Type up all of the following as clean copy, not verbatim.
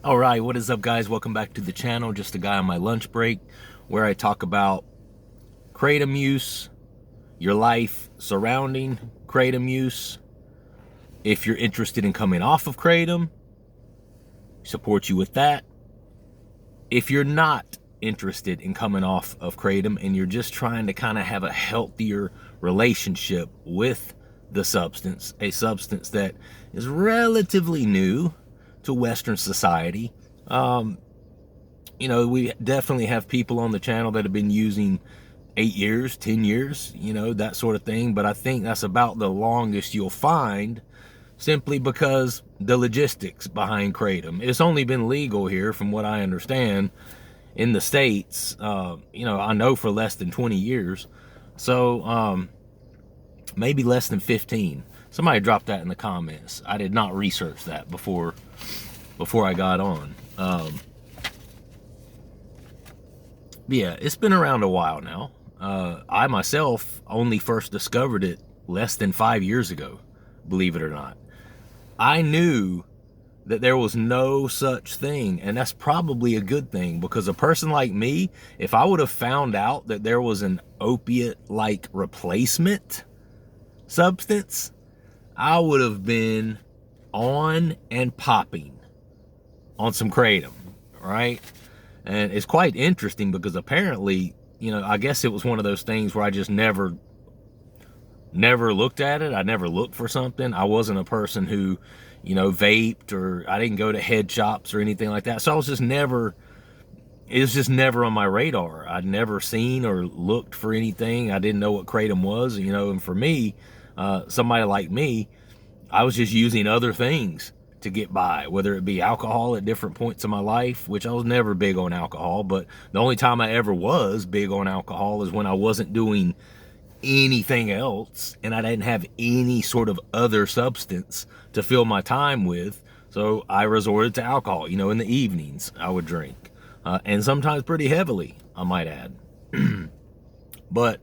All right, what is up, guys? Welcome back to the channel. Just a guy on my lunch break where I talk about Kratom use, your life surrounding Kratom use. If you're interested in coming off of Kratom, support you with that. If you're not interested in coming off of Kratom and you're just trying to kind of have a healthier relationship with the substance, a substance that is relatively new to Western society, we definitely have people on the channel that have been using 8 years, 10 years, that sort of thing. But I think that's about the longest you'll find, simply because the logistics behind Kratom. It's only been legal here, from what I understand, in the States, I know for less than 20 years. So maybe less than 15. Somebody dropped that in the comments. I did not research that before I got on. Yeah, it's been around a while now. I myself only first discovered it less than 5 years ago, believe it or not. I knew that there was no such thing, and that's probably a good thing, because a person like me, if I would have found out that there was an opiate-like replacement substance, I would have been on and popping on some Kratom, right? And it's quite interesting because apparently, I guess it was one of those things where I just never looked at it. I never looked for something. I wasn't a person who, vaped, or I didn't go to head shops or anything like that. So it was just never on my radar. I'd never seen or looked for anything. I didn't know what Kratom was, and for me, somebody like me, I was just using other things to get by, whether it be alcohol at different points in my life, which I was never big on alcohol, but the only time I ever was big on alcohol is when I wasn't doing anything else and I didn't have any sort of other substance to fill my time with. So I resorted to alcohol. In the evenings I would drink, and sometimes pretty heavily, I might add. But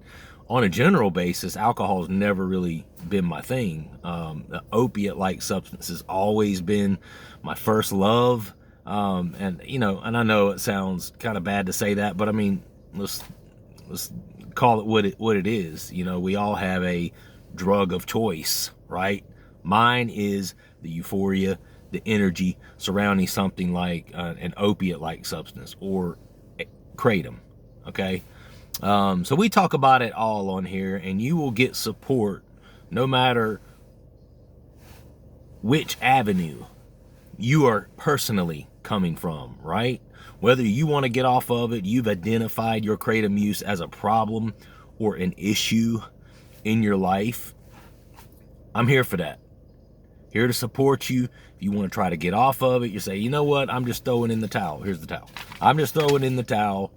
on a general basis, alcohol has never really been my thing. The opiate-like substance has always been my first love. And I know it sounds kind of bad to say that, but I mean, let's call it what it is. We all have a drug of choice, right? Mine is the euphoria, the energy surrounding something like an opiate-like substance, or Kratom. Okay. So we talk about it all on here, and you will get support no matter which avenue you are personally coming from, right? Whether you want to get off of it, you've identified your Kratom use as a problem or an issue in your life, I'm here for that. Here to support you. If you want to try to get off of it, you say, you know what, I'm just throwing in the towel. Here's the towel. I'm just throwing in the towel.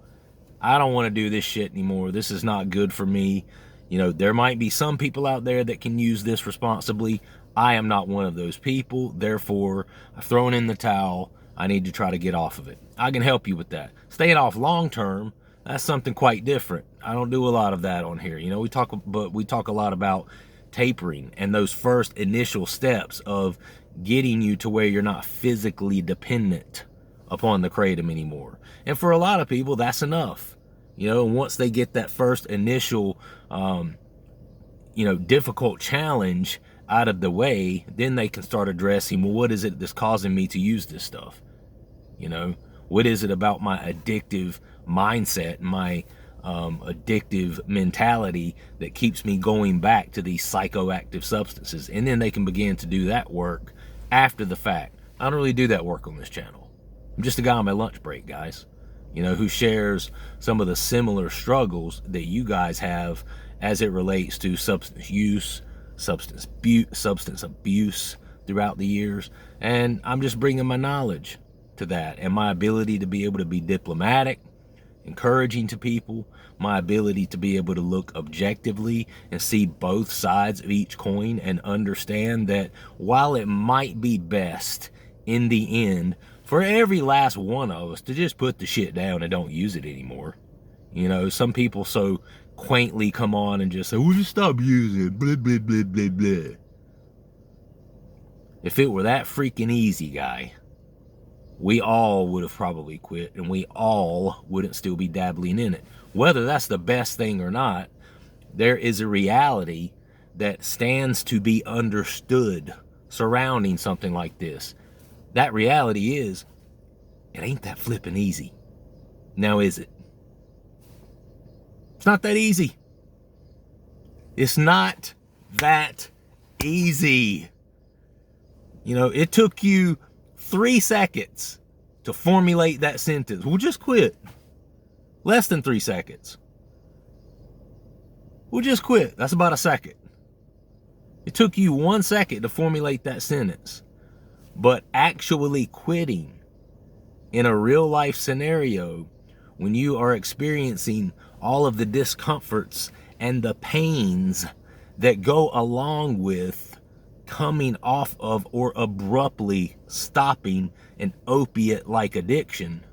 I don't want to do this shit anymore. This is not good for me. There might be some people out there that can use this responsibly. I am not one of those people. Therefore, I've thrown in the towel. I need to try to get off of it. I can help you with that. Staying off long term, that's something quite different. I don't do a lot of that on here. We talk a lot about tapering and those first initial steps of getting you to where you're not physically dependent upon the Kratom anymore. And for a lot of people, that's enough. Once they get that first initial, difficult challenge out of the way, then they can start addressing, well, what is it that's causing me to use this stuff? What is it about my addictive mindset, my addictive mentality that keeps me going back to these psychoactive substances? And then they can begin to do that work after the fact. I don't really do that work on this channel. I'm just a guy on my lunch break, guys, who shares some of the similar struggles that you guys have as it relates to substance use, substance abuse throughout the years. And I'm just bringing my knowledge to that, and my ability to be able to be diplomatic, encouraging to people, my ability to be able to look objectively and see both sides of each coin, and understand that while it might be best in the end for every last one of us to just put the shit down and don't use it anymore. Some people so quaintly come on and just say, well, just stop using it, blah, blah, blah, blah, blah. If it were that freaking easy, guy, we all would have probably quit, and we all wouldn't still be dabbling in it. Whether that's the best thing or not, there is a reality that stands to be understood surrounding something like this. That reality is, it ain't that flippin' easy. Now, is it? It's not that easy. It's not that easy. You know, it took you 3 seconds to formulate that sentence. We'll just quit. Less than 3 seconds. We'll just quit. That's about a second. It took you 1 second to formulate that sentence. But actually quitting in a real life scenario, when you are experiencing all of the discomforts and the pains that go along with coming off of or abruptly stopping an opiate-like addiction,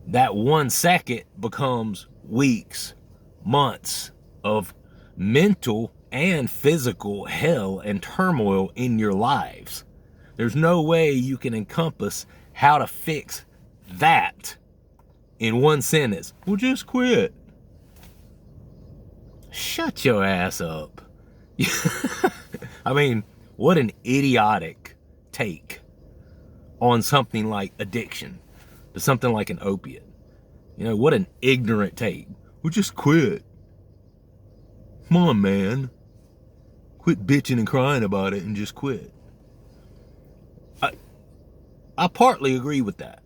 that 1 second becomes weeks, months of mental and physical hell and turmoil in your lives. There's no way you can encompass how to fix that in one sentence. Well, just quit. Shut your ass up. I mean, what an idiotic take on something like addiction, to something like an opiate. You know, what an ignorant take. Well, just quit. Come on, man. Quit bitching and crying about it and just quit. I partly agree with that.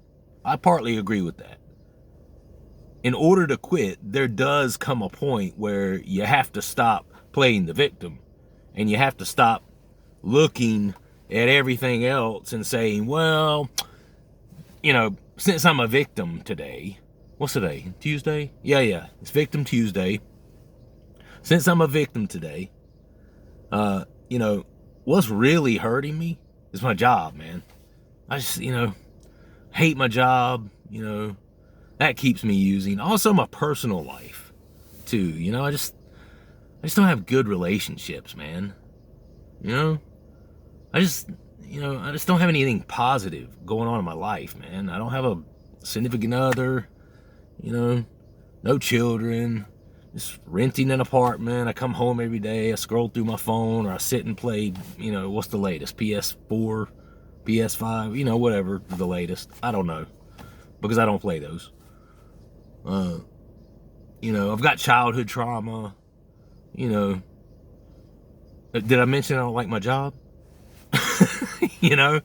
In order to quit, there does come a point where you have to stop playing the victim, and you have to stop looking at everything else and saying, well, you know, since I'm a victim today, what's today? Tuesday? Yeah, it's Victim Tuesday. Since I'm a victim today, you know, what's really hurting me is my job, man. I just, you know, hate my job, you know, that keeps me using. Also my personal life too, you know, I just don't have good relationships, man. You know, I just don't have anything positive going on in my life, man. I don't have a significant other, you know, no children, just renting an apartment. I come home every day, I scroll through my phone, or I sit and play, you know, what's the latest? PS4, PS5, you know, whatever the latest. I don't know, because I don't play those. You know, I've got childhood trauma, you know. Did I mention I don't like my job? You know,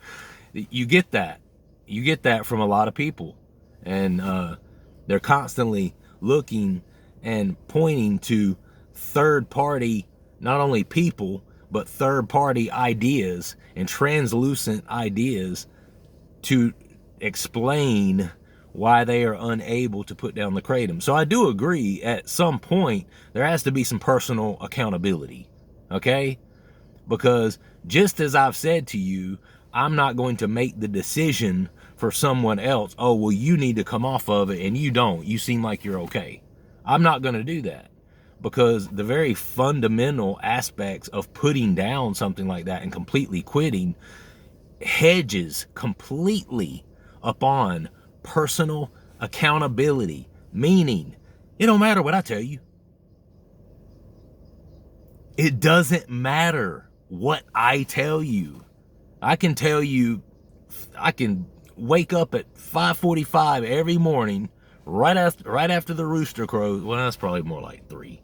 you get that. You get that from a lot of people. And they're constantly looking and pointing to third-party, not only people, but third-party ideas and translucent ideas to explain why they are unable to put down the kratom. So I do agree, at some point, there has to be some personal accountability, okay? Because just as I've said to you, I'm not going to make the decision for someone else. Oh, well, you need to come off of it, and you don't. You seem like you're okay. I'm not going to do that, because the very fundamental aspects of putting down something like that and completely quitting hedges completely upon personal accountability. Meaning, it don't matter what I tell you. It doesn't matter what I tell you. I can tell you, I can wake up at 5:45 every morning, right after the rooster crows. Well, that's probably more like 3.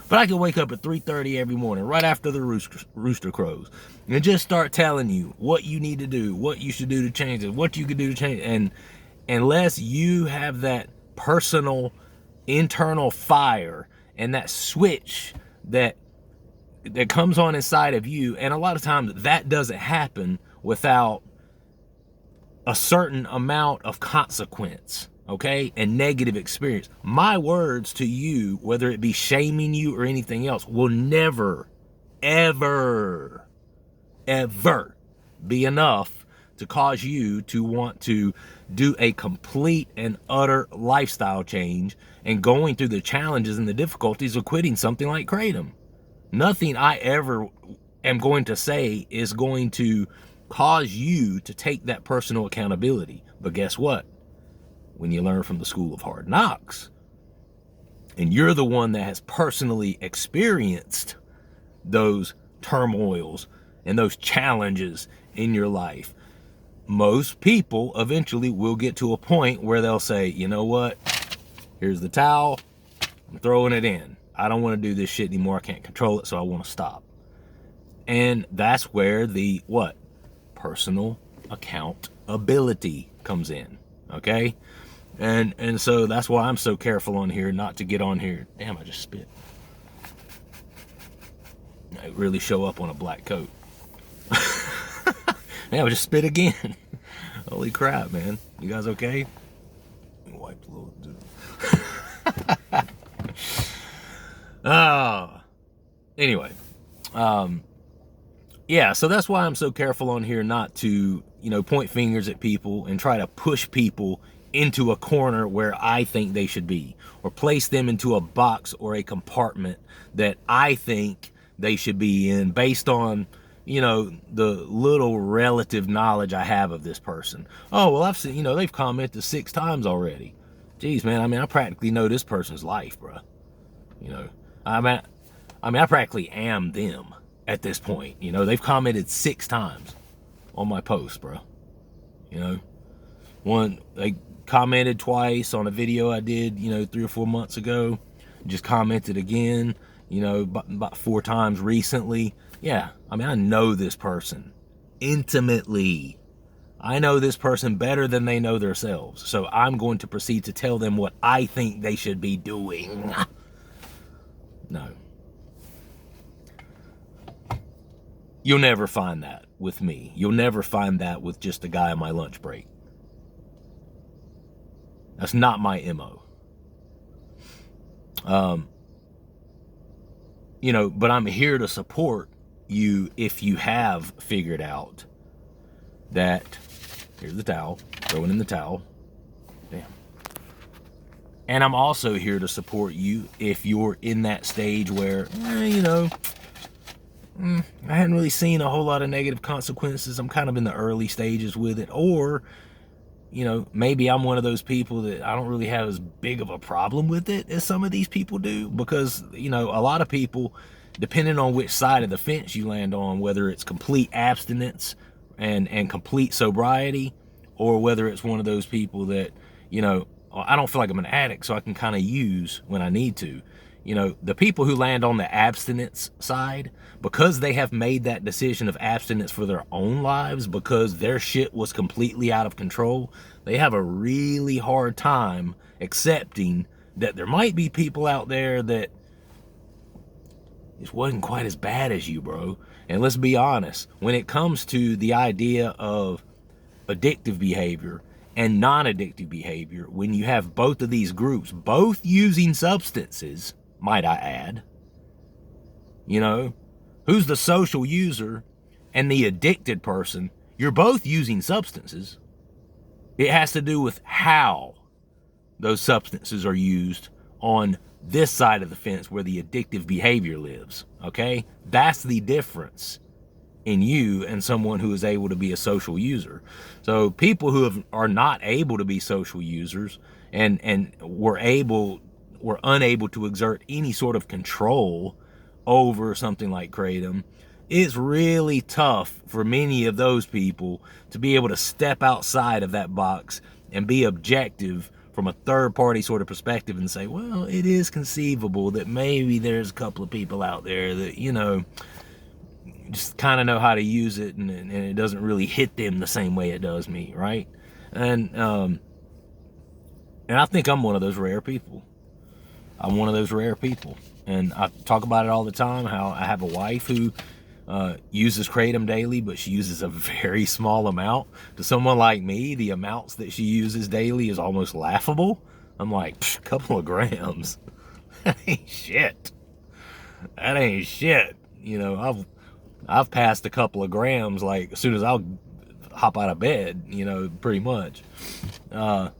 But I can wake up at 3:30 every morning, right after the rooster crows, and just start telling you what you need to do, what you should do to change it, what you could do to change it. And unless you have that personal, internal fire and that switch that comes on inside of you, and a lot of times that doesn't happen without a certain amount of consequence, okay, and negative experience. My words to you, whether it be shaming you or anything else, will never, ever, ever be enough to cause you to want to do a complete and utter lifestyle change and going through the challenges and the difficulties of quitting something like kratom. Nothing I ever am going to say is going to cause you to take that personal accountability. But guess what? When you learn from the school of hard knocks, and you're the one that has personally experienced those turmoils and those challenges in your life, most people eventually will get to a point where they'll say, you know what? Here's the towel. I'm throwing it in. I don't want to do this shit anymore. I can't control it, so I want to stop. And that's where the what? Personal accountability comes in. Okay? And so that's why I'm so careful on here not to get on here. Damn, I just spit. I really show up on a black coat. Yeah, I just spit again. Holy crap, man. You guys okay? Wipe a little. Anyway. Yeah, so that's why I'm so careful on here not to, point fingers at people and try to push people into a corner where I think they should be, or place them into a box or a compartment that I think they should be in based on, the little relative knowledge I have of this person. Oh, well, I've seen, they've commented 6 times already. Jeez, man, I practically know this person's life, bro. I practically am them at this point. They've commented 6 times on my post, bro. One, they commented twice on a video I did, 3 or 4 months ago. Just commented again, about 4 times recently. Yeah, I know this person intimately. I know this person better than they know themselves. So I'm going to proceed to tell them what I think they should be doing. No. You'll never find that with me. You'll never find that with just a guy on my lunch break. That's not my MO. But I'm here to support you if you have figured out that, here's the towel, throw it in the towel. Damn. And I'm also here to support you if you're in that stage where, I hadn't really seen a whole lot of negative consequences. I'm kind of in the early stages with it. Or, maybe I'm one of those people that I don't really have as big of a problem with it as some of these people do. Because, a lot of people, depending on which side of the fence you land on, whether it's complete abstinence and complete sobriety, or whether it's one of those people that, I don't feel like I'm an addict, so I can kind of use when I need to. The people who land on the abstinence side, because they have made that decision of abstinence for their own lives, because their shit was completely out of control, they have a really hard time accepting that there might be people out there that it wasn't quite as bad as you, bro. And let's be honest, when it comes to the idea of addictive behavior and non-addictive behavior, when you have both of these groups, both using substances, might I add, who's the social user and the addicted person? You're both using substances. It has to do with how those substances are used on this side of the fence where the addictive behavior lives, okay? That's the difference in you and someone who is able to be a social user. So people who are not able to be social users and were unable to exert any sort of control over something like Kratom, it's really tough for many of those people to be able to step outside of that box and be objective from a third-party sort of perspective and say, well, it is conceivable that maybe there's a couple of people out there that, just kind of know how to use it, and it doesn't really hit them the same way it does me, right? And I think I'm one of those rare people. I'm one of those rare people. And I talk about it all the time, how I have a wife who uses Kratom daily, but she uses a very small amount. To someone like me, the amounts that she uses daily is almost laughable. I'm like, a couple of grams. That ain't shit. That ain't shit. I've passed a couple of grams like as soon as I'll hop out of bed, pretty much. But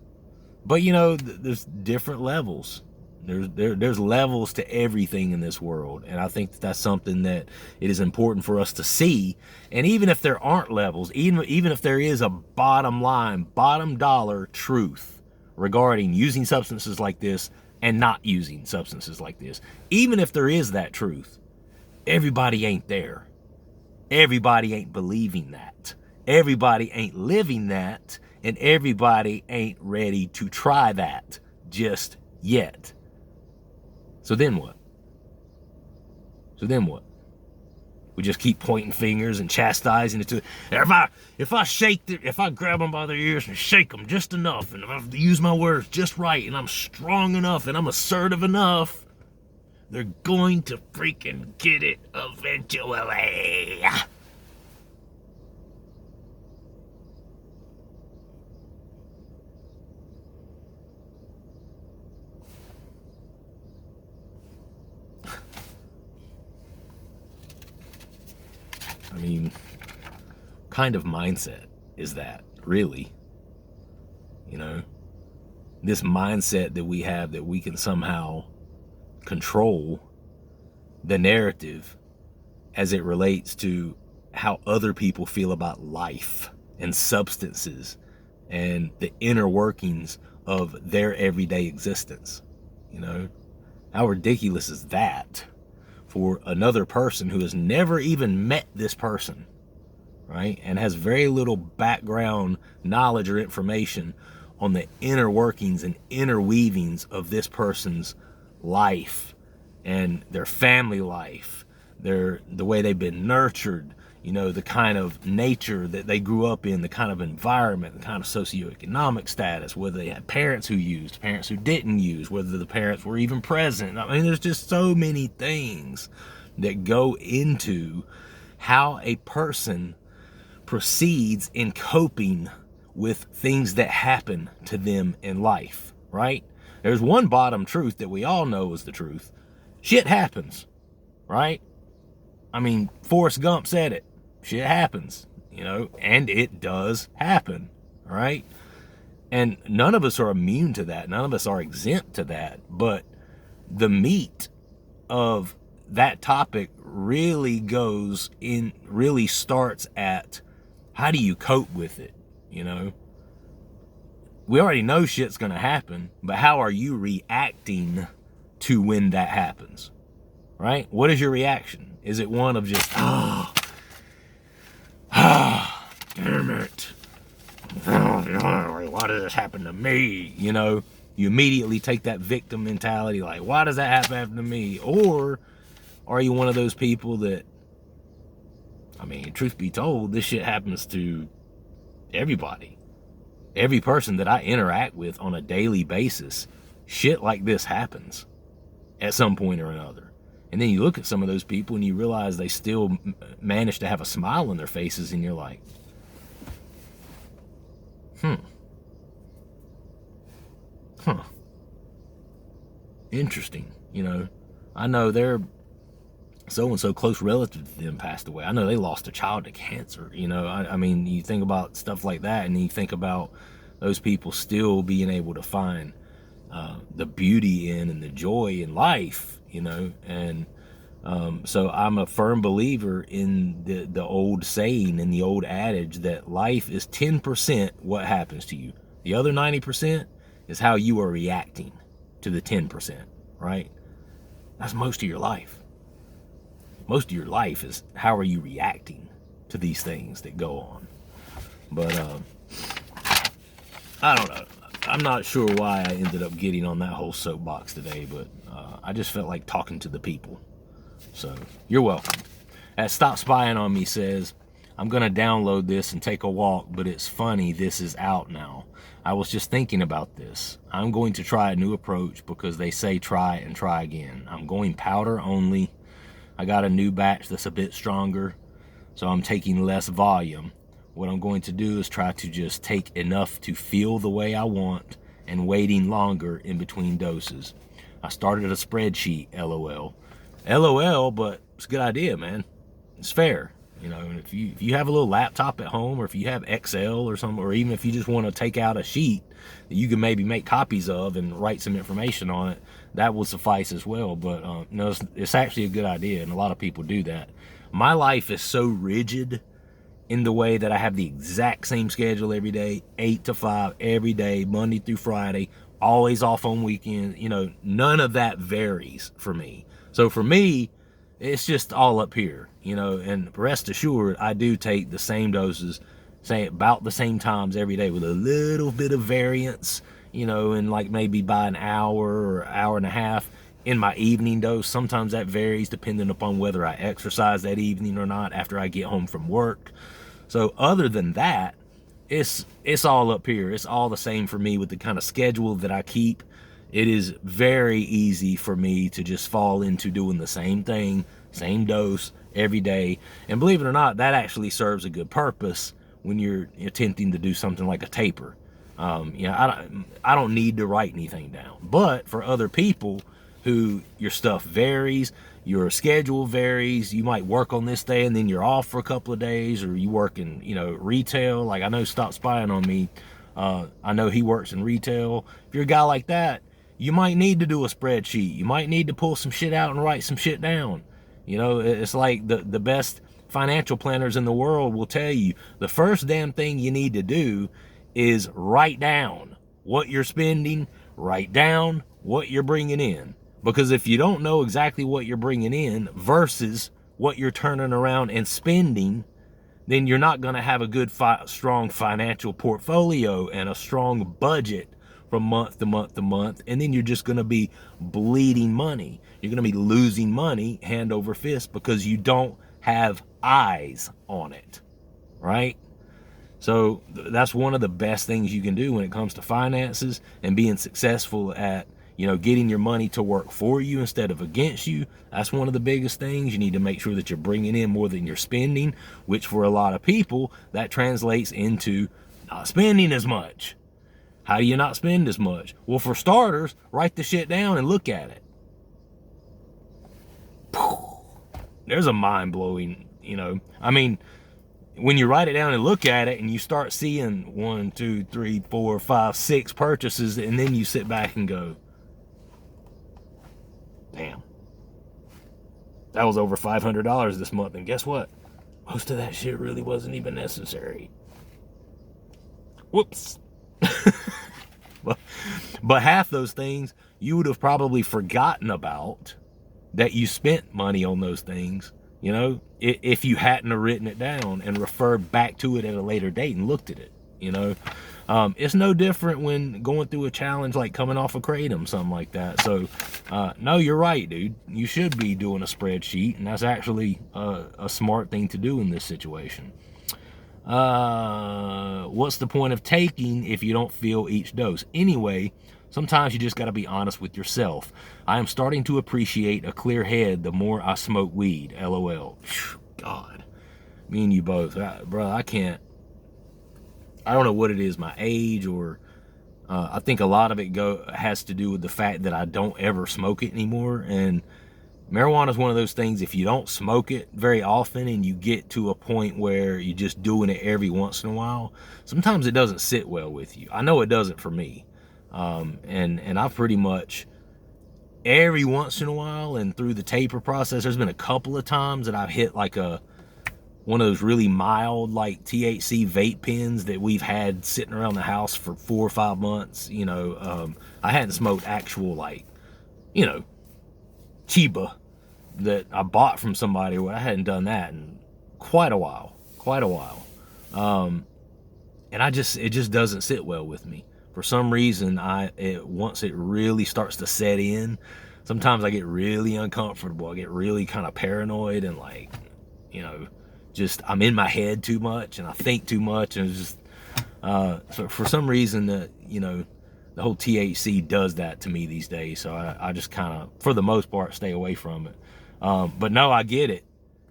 there's different levels. There's levels to everything in this world, and I think that's something that it is important for us to see. And even if there aren't levels, even if there is a bottom line, bottom dollar truth regarding using substances like this and not using substances like this, even if there is that truth, everybody ain't there. Everybody ain't believing that. Everybody ain't living that, and everybody ain't ready to try that just yet. So then what? We just keep pointing fingers and chastising it to. If I grab them by their ears and shake them just enough, and if I use my words just right, and I'm strong enough, and I'm assertive enough, they're going to freaking get it eventually. I mean, kind of mindset is that, really? You know, this mindset that we have that we can somehow control the narrative as it relates to how other people feel about life and substances and the inner workings of their everyday existence. You know, how ridiculous is that? For another person who has never even met this person, right? And has very little background knowledge or information on the inner workings and inner weavings of this person's life and their family life, the way they've been nurtured, you know, the kind of nature that they grew up in, the kind of environment, the kind of socioeconomic status, whether they had parents who used, parents who didn't use, whether the parents were even present. I mean, there's just so many things that go into how a person proceeds in coping with things that happen to them in life, right? There's one bottom truth that we all know is the truth. Shit happens, right? I mean, Forrest Gump said it. Shit happens, you know, and it does happen, right? And none of us are immune to that. None of us are exempt to that. But the meat of that topic really starts at how do you cope with it, you know? We already know shit's gonna happen, but how are you reacting to when that happens, right? What is your reaction? Is it one of just, damn it. Why did this happen to me? You know, you immediately take that victim mentality, like, why does that happen to me? Or are you one of those people that, I mean, truth be told, this shit happens to everybody. Every person that I interact with on a daily basis, shit like this happens at some point or another. And then you look at some of those people and you realize they still manage to have a smile on their faces, and you're like, interesting. You know, I know they're so-and-so close relative to them passed away. I know they lost a child to cancer. You know, I mean, you think about stuff like that, and you think about those people still being able to find the beauty in and the joy in life, you know. And so I'm a firm believer in the old saying and the old adage that life is 10% what happens to you. The other 90% is how you are reacting to the 10%, right? That's most of your life. Most of your life is how are you reacting to these things that go on. But I don't know. I'm not sure why I ended up getting on that whole soapbox today, but I just felt like talking to the people. So, you're welcome. Stop Spying on Me says, I'm going to download this and take a walk, but it's funny this is out now. I was just thinking about this. I'm going to try a new approach because they say try and try again. I'm going powder only. I got a new batch that's a bit stronger, so I'm taking less volume. What I'm going to do is try to just take enough to feel the way I want and waiting longer in between doses. I started a spreadsheet, LOL. LOL, but it's a good idea, man. It's fair. You know, and if you have a little laptop at home, or if you have Excel or something, or even if you just want to take out a sheet that you can maybe make copies of and write some information on it, that will suffice as well. But no, it's actually a good idea, and a lot of people do that. My life is so rigid in the way that I have the exact same schedule every day, 8 to 5 every day, Monday through Friday, always off on weekends. You know, none of that varies for me. So for me, it's just all up here, you know, and rest assured, I do take the same doses, say about the same times every day with a little bit of variance, you know, and like maybe by an hour or hour and a half in my evening dose. Sometimes that varies depending upon whether I exercise that evening or not after I get home from work. So other than that, it's all up here. It's all the same for me with the kind of schedule that I keep. It is very easy for me to just fall into doing the same thing, same dose every day. And believe it or not, that actually serves a good purpose when you're attempting to do something like a taper. You know, I don't need to write anything down. But for other people who your stuff varies, your schedule varies, you might work on this day and then you're off for a couple of days, or you work in, you know, retail. Like I know Stop Spying on Me. I know he works in retail. If you're a guy like that, you might need to do a spreadsheet. You might need to pull some shit out and write some shit down. You know, it's like the best financial planners in the world will tell you the first damn thing you need to do is write down what you're spending, write down what you're bringing in. Because if you don't know exactly what you're bringing in versus what you're turning around and spending, then you're not going to have a good, strong financial portfolio and a strong budget from month to month to month. And then you're just going to be bleeding money. You're going to be losing money hand over fist because you don't have eyes on it, right? So that's one of the best things you can do when it comes to finances and being successful at, you know, getting your money to work for you instead of against you. That's one of the biggest things. You need to make sure that you're bringing in more than you're spending, which for a lot of people, that translates into not spending as much. How do you not spend as much? Well, for starters, write the shit down and look at it. There's a mind-blowing, you know, I mean, when you write it down and look at it and you start seeing 1, 2, 3, 4, 5, 6 purchases, and then you sit back and go, damn, that was over $500 this month. And guess what? Most of that shit really wasn't even necessary. Whoops. But half those things you would have probably forgotten about that you spent money on those things, you know, if you hadn't have written it down and referred back to it at a later date and looked at it, you know. It's no different when going through a challenge like coming off a Kratom, something like that. So, no, you're right, dude. You should be doing a spreadsheet, and that's actually a smart thing to do in this situation. What's the point of taking if you don't feel each dose? Anyway, sometimes you just got to be honest with yourself. I am starting to appreciate a clear head the more I smoke weed. LOL. God, me and you both, bro. I don't know what it is, my age, or I think a lot of it has to do with the fact that I don't ever smoke it anymore. And marijuana is one of those things, if you don't smoke it very often and you get to a point where you're just doing it every once in a while, sometimes it doesn't sit well with you. I know it doesn't for me. And I've pretty much every once in a while and through the taper process, there's been a couple of times that I've hit like one of those really mild like THC vape pens that we've had sitting around the house for 4 or 5 months. You know, I hadn't smoked actual, like, you know, Chiba that I bought from somebody. I hadn't done that in quite a while. And it just doesn't sit well with me. For some reason, once it really starts to set in, sometimes I get really uncomfortable. I get really kind of paranoid and, like, you know, just I'm in my head too much and I think too much, and it's just so for some reason you know, the whole THC does that to me these days. So I just kind of, for the most part, stay away from it. But no, I get it.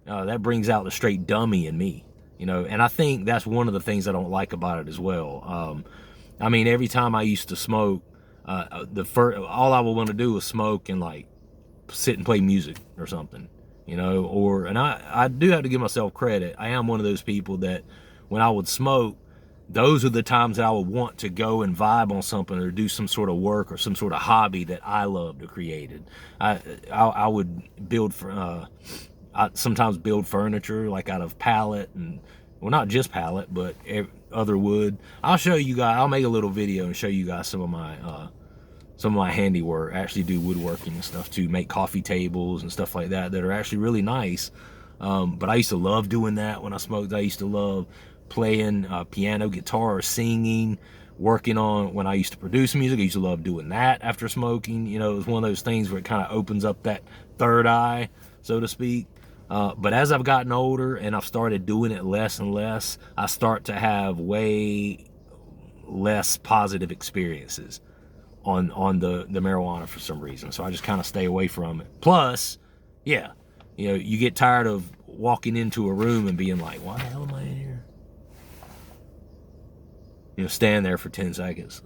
That brings out the straight dummy in me, you know, and I think that's one of the things I don't like about it as well. I mean, every time I used to smoke, all I would want to do was smoke and like sit and play music or something. you know, and I do have to give myself credit. I am one of those people that when I would smoke, those are the times that I would want to go and vibe on something or do some sort of work or some sort of hobby that I loved or created. I would build I sometimes build furniture like out of pallet, and well, not just pallet, but other wood. I'll show you guys. I'll make a little video and show you guys some of my handiwork. I actually do woodworking and stuff too, make coffee tables and stuff like that are actually really nice. But I used to love doing that when I smoked. I used to love playing piano, guitar, or singing, working on when I used to produce music. I used to love doing that after smoking. You know, it was one of those things where it kind of opens up that third eye, so to speak. But as I've gotten older and I've started doing it less and less, I start to have way less positive experiences on the marijuana for some reason. So I just kind of stay away from it. Plus, yeah, you know, you get tired of walking into a room and being like, why the hell am I in here? You know, stand there for 10 seconds.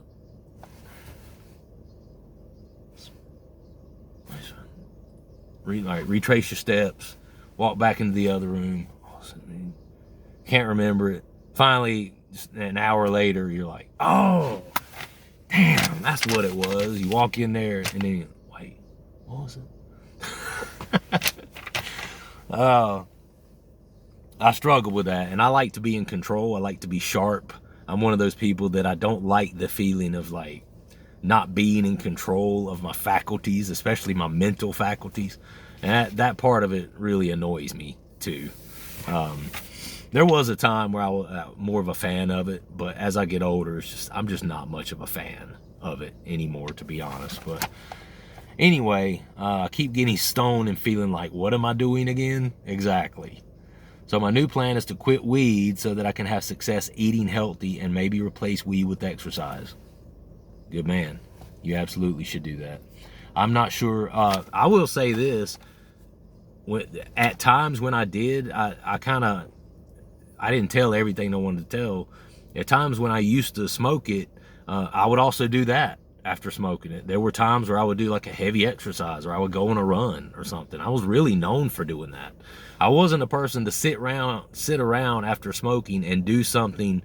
Retrace your steps, walk back into the other room. Can't remember it. Finally, just an hour later, you're like, oh, damn, that's what it was. You walk in there and then you, wait, what was it? I struggle with that, and I like to be in control. I like to be sharp. I'm one of those people that I don't like the feeling of like not being in control of my faculties, especially my mental faculties. And that part of it really annoys me too. There was a time where I was more of a fan of it, but as I get older, I'm just not much of a fan of it anymore, to be honest. But anyway, I keep getting stoned and feeling like, what am I doing again? Exactly. So my new plan is to quit weed so that I can have success eating healthy and maybe replace weed with exercise. Good man. You absolutely should do that. I'm not sure. I will say this. At times when I did, I didn't tell everything I wanted to tell. At times when I used to smoke it, I would also do that after smoking it. There were times where I would do like a heavy exercise, or I would go on a run or something. I was really known for doing that. I wasn't a person to sit around after smoking and do something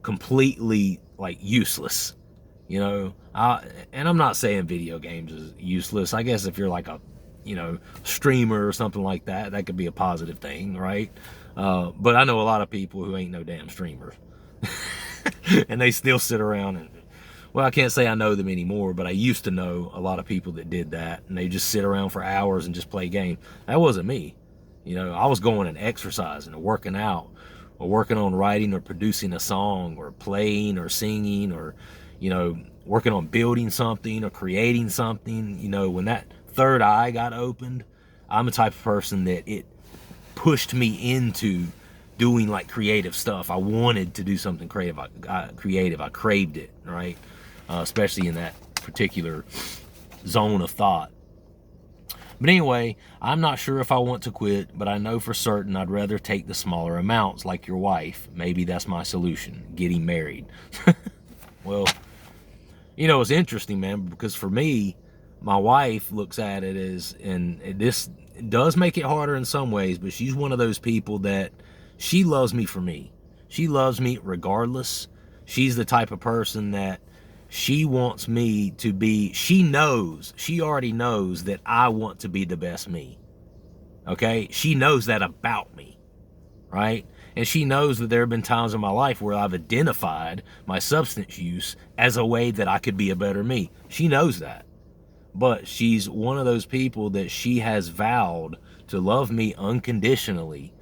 completely like useless, you know. And I'm not saying video games is useless. I guess if you're like a, you know, streamer or something like that, that could be a positive thing, right? But I know a lot of people who ain't no damn streamers and they still sit around and, well, I can't say I know them anymore, but I used to know a lot of people that did that, and they just sit around for hours and just play games. That wasn't me. You know, I was going and exercising or working out or working on writing or producing a song or playing or singing or, you know, working on building something or creating something. You know, when that third eye got opened, I'm the type of person that it pushed me into doing like creative stuff. I wanted to do something creative. I craved it, right? Especially in that particular zone of thought. But anyway, I'm not sure if I want to quit, but I know for certain I'd rather take the smaller amounts like your wife. Maybe that's my solution, getting married. Well, you know, it's interesting, man, because for me, my wife looks at it as, and this does make it harder in some ways, but she's one of those people that she loves me for me. She loves me regardless. She's the type of person that she wants me to be, she already knows that I want to be the best me. Okay? She knows that about me, right? And she knows that there have been times in my life where I've identified my substance use as a way that I could be a better me. She knows that. But she's one of those people that she has vowed to love me unconditionally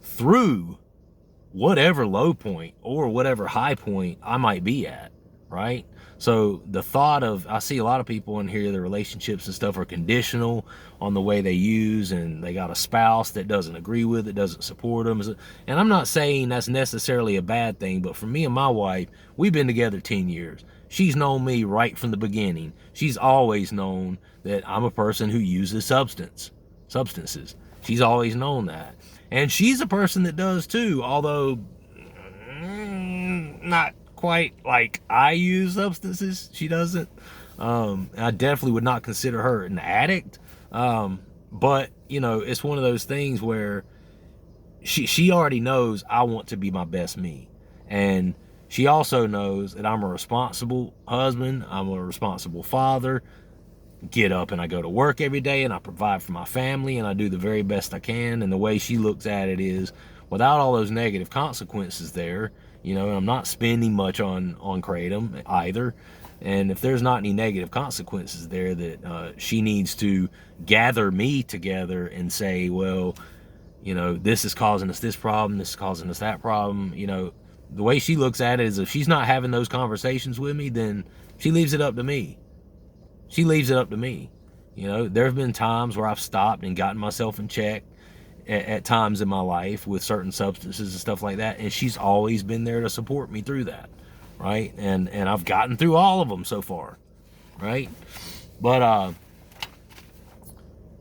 through whatever low point or whatever high point I might be at, right? So the thought of, I see a lot of people in here, their relationships and stuff are conditional on the way they use, and they got a spouse that doesn't agree with it, doesn't support them. And I'm not saying that's necessarily a bad thing, but for me and my wife, we've been together 10 years. She's known me right from the beginning. She's always known that I'm a person who uses substances. She's always known that. And she's a person that does too, although not quite like I use substances. She doesn't. I definitely would not consider her an addict. But you know, it's one of those things where she already knows I want to be my best me. And she also knows that I'm a responsible husband, I'm a responsible father, get up and I go to work every day and I provide for my family and I do the very best I can. And the way she looks at it is, without all those negative consequences there, you know, I'm not spending much on Kratom either. And if there's not any negative consequences there, that she needs to gather me together and say, well, you know, this is causing us this problem, this is causing us that problem. You know, the way she looks at it is, if she's not having those conversations with me, then she leaves it up to me. She leaves it up to me. You know, there have been times where I've stopped and gotten myself in check at times in my life with certain substances and stuff like that, and she's always been there to support me through that, right? And I've gotten through all of them so far, right? But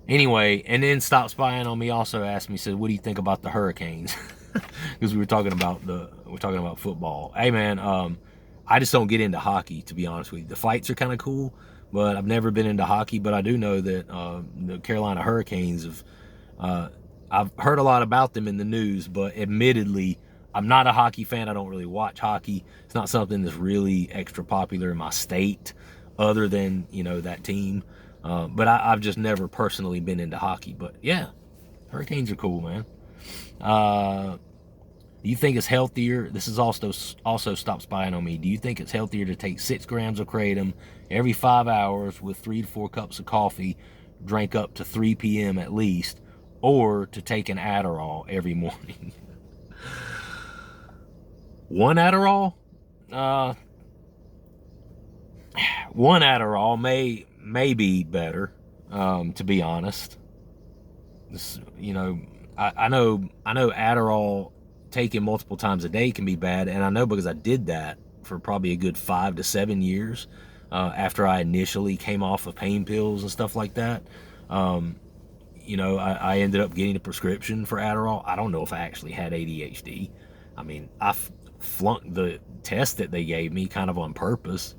anyway, and then Stop Spying on Me also asked me, said, what do you think about the Hurricanes? Because we were talking about football. Hey man, I just don't get into hockey, to be honest with you. The fights are kind of cool, but I've never been into hockey. But I do know that the Carolina Hurricanes have, I've heard a lot about them in the news, but admittedly, I'm not a hockey fan. I don't really watch hockey. It's not something that's really extra popular in my state, other than, you know, that team. But I've just never personally been into hockey. But yeah, Hurricanes are cool, man. Do you think it's healthier? This is also Stop Spying on Me. Do you think it's healthier to take 6 grams of Kratom every 5 hours with 3 to 4 cups of coffee, drink up to 3 p.m. at least, or to take an Adderall every morning? One Adderall? One Adderall may be better, to be honest. This, you know, I know Adderall taken multiple times a day can be bad, and I know because I did that for probably a good 5 to 7 years after I initially came off of pain pills and stuff like that. You know, I ended up getting a prescription for Adderall. I don't know if I actually had ADHD. I mean, I flunked the test that they gave me kind of on purpose.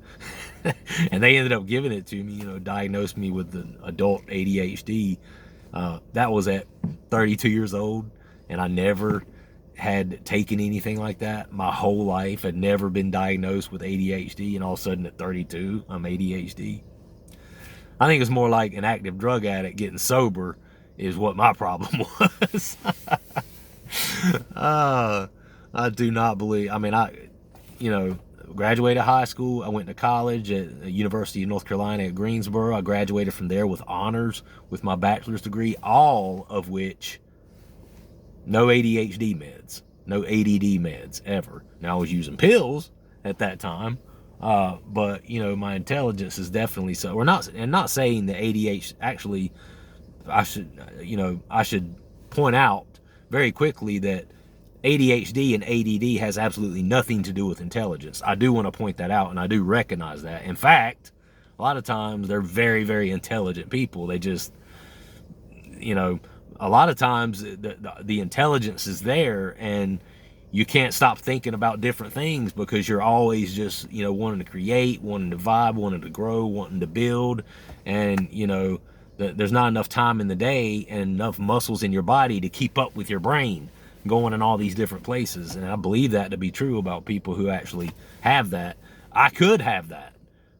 And they ended up giving it to me, you know, diagnosed me with the adult ADHD. That was at 32 years old, and I never had taken anything like that my whole life. Had never been diagnosed with ADHD, and all of a sudden at 32, I'm ADHD. I think it's more like an active drug addict getting sober is what my problem was. I do not believe, I mean, you know, graduated high school. I went to college at the University of North Carolina at Greensboro. I graduated from there with honors with my bachelor's degree, all of which no ADHD meds, no ADD meds ever. Now I was using pills at that time, but you know, my intelligence is definitely so. We're not, and not saying that ADHD actually, I should point out very quickly that ADHD and ADD has absolutely nothing to do with intelligence. I do want to point that out, and I do recognize that. In fact, a lot of times they're very, very intelligent people. They just, you know, a lot of times the intelligence is there, and you can't stop thinking about different things because you're always just, you know, wanting to create, wanting to vibe, wanting to grow, wanting to build. And, you know, there's not enough time in the day and enough muscles in your body to keep up with your brain going in all these different places. And I believe that to be true about people who actually have that. I could have that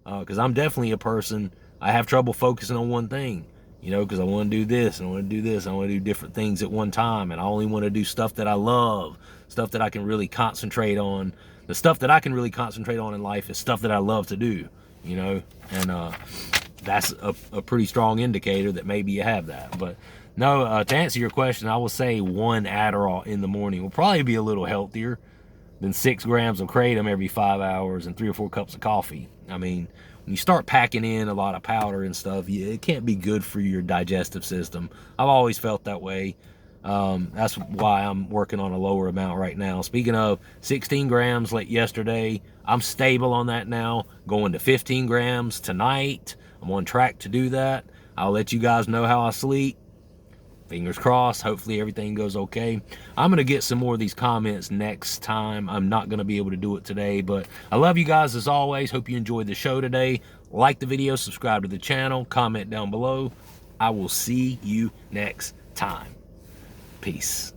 because I'm definitely a person, I have trouble focusing on one thing, you know, because I want to do this and I want to do this. I want to do different things at one time, and I only want to do stuff that I love, stuff that I can really concentrate on. The stuff that I can really concentrate on in life is stuff that I love to do, you know, and that's a pretty strong indicator that maybe you have that. But no, to answer your question, I will say 1 Adderall in the morning will probably be a little healthier than 6 grams of Kratom every 5 hours and 3 or 4 cups of coffee. I mean, when you start packing in a lot of powder and stuff, it can't be good for your digestive system. I've always felt that way. That's why I'm working on a lower amount right now. Speaking of, 16 grams late yesterday. I'm stable on that now, going to 15 grams tonight. I'm on track to do that. I'll let you guys know how I sleep. Fingers crossed. Hopefully everything goes okay. I'm going to get some more of these comments next time. I'm not going to be able to do it today, but I love you guys as always. Hope you enjoyed the show today. Like the video, subscribe to the channel, comment down below. I will see you next time. Peace.